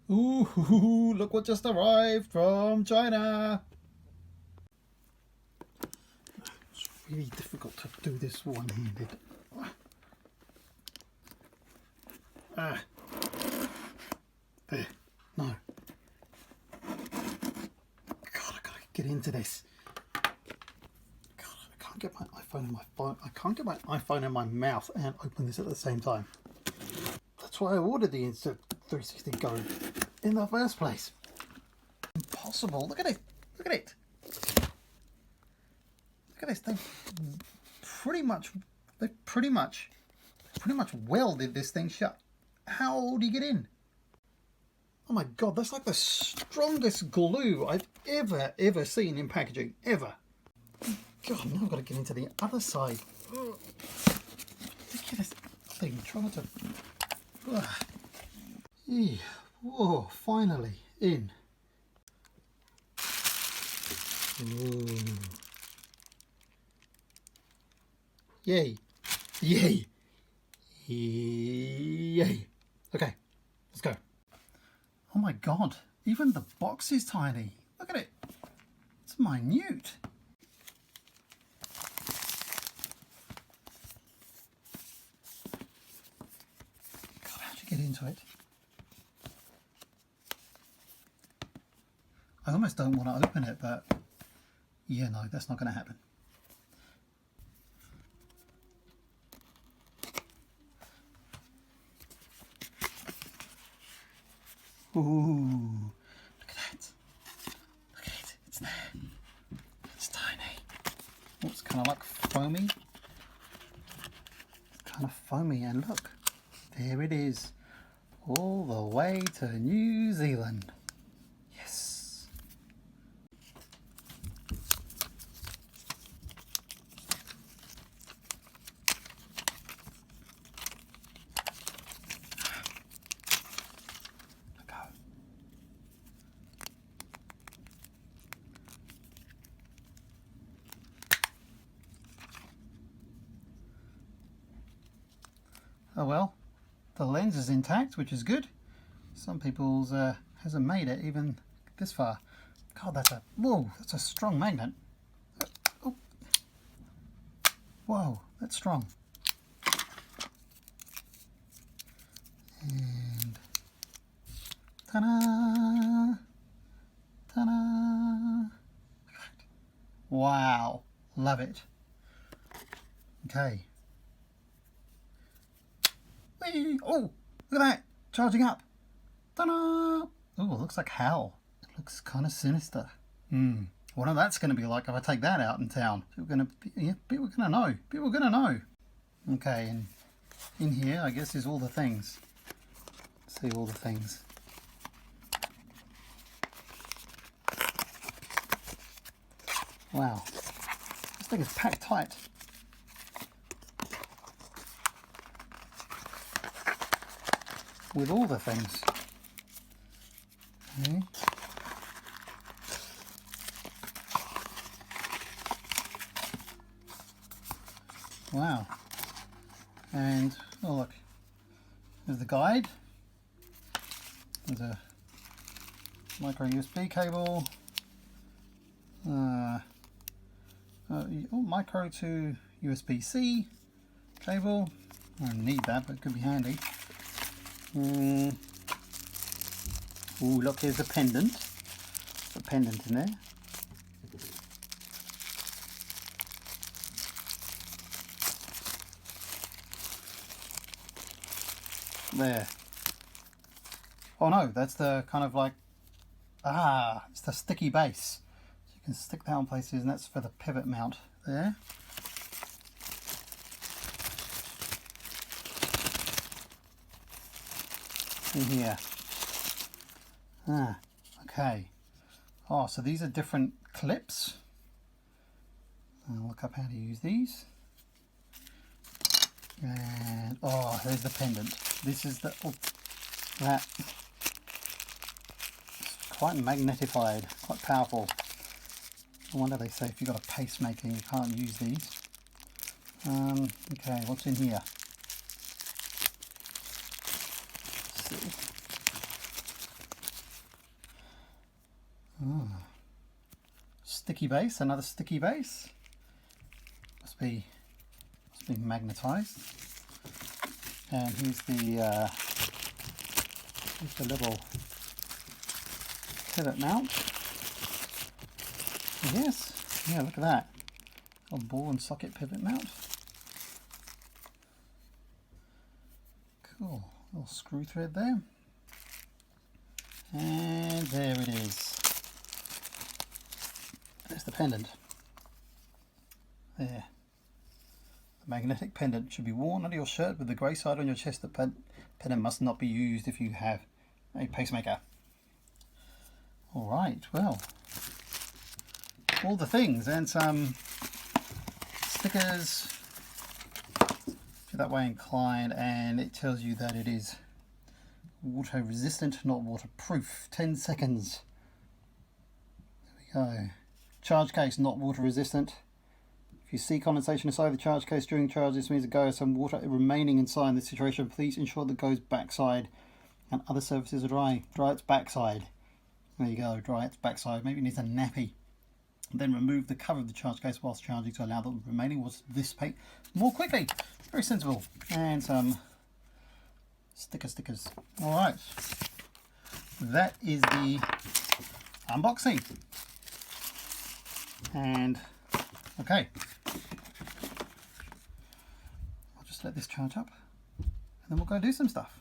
Ooh, look what just arrived from China. It's really difficult to do this one-handed. There. No. God, I gotta get into this. God, I can't get my iPhone in my phone. I can't get my iPhone in my mouth and open this at the same time. That's why I ordered the Insta360 Go in the first place. Impossible. Look at it. Look at it. Look at this. They pretty much welded this thing shut. How do you get in? Oh my God, that's like the strongest glue I've ever seen in packaging, ever. God, now I've got to get into the other side. Look at this thing, try not to... Whoa, finally in. Ooh. Yay. Yay. Yay. Okay, let's go. Oh my God, even the box is tiny. Look at it. It's minute. God, how'd you get into it? I almost don't want to open it, but yeah, no, that's not going to happen. Ooh, look at that. Look at it, it's there. It's tiny. Oh, it's kind of like foamy. It's kind of foamy, and look, there it is. All the way to New Zealand. Yes. Oh well, the lens is intact, which is good. Some people's hasn't made it even this far. God, that's a strong magnet. Oh. Whoa, that's strong. And ta-da! Ta-da! Wow, love it. Okay. Whee! Oh, look at that, charging up. Ta-da! Oh, it looks like hell. It looks kind of sinister. What that's going to be like if I take that out in town. People are going to know. People are going to know. Okay, and in here, I guess, is all the things. See all the things. Wow, this thing is packed tight. With all the things. Okay. Wow. And oh look, there's the guide. There's a micro USB cable. Micro to USB-C cable. I don't need that, but it could be handy. Ooh, look, here's the pendant. There's a pendant in there. There. Oh no, that's the kind of like, it's the sticky base. So you can stick that in places, and that's for the pivot mount there. In here. Okay. Oh, so these are different clips. I'll look up how to use these. And oh, there's the pendant. This is the that. It's quite magnetified, quite powerful. No wonder they say if you've got a pacemaker you can't use these. Okay, what's in here? Let's see. sticky base, another sticky base. Must be magnetized. And here's the little pivot mount. Yes, yeah, look at that. A ball and socket pivot mount. Cool, little screw thread there. And there it is. There's the pendant. There. The magnetic pendant should be worn under your shirt with the grey side on your chest. The pendant must not be used if you have a pacemaker. Alright, well, all the things and some stickers. If you're that way inclined, and it tells you that it is water resistant, not waterproof. 10 seconds. There we go. Charge case, not water resistant. If you see condensation inside the charge case during charge, this means the Go has some water remaining inside. In this situation, please ensure the Go's backside and other surfaces are dry. Dry its backside. There you go, dry its backside. Maybe it needs a nappy. Then remove the cover of the charge case whilst charging to allow the remaining water to dissipate more quickly. Very sensible. And some stickers. Alright. That is the unboxing. And okay. I'll just let this charge up and then we'll go do some stuff.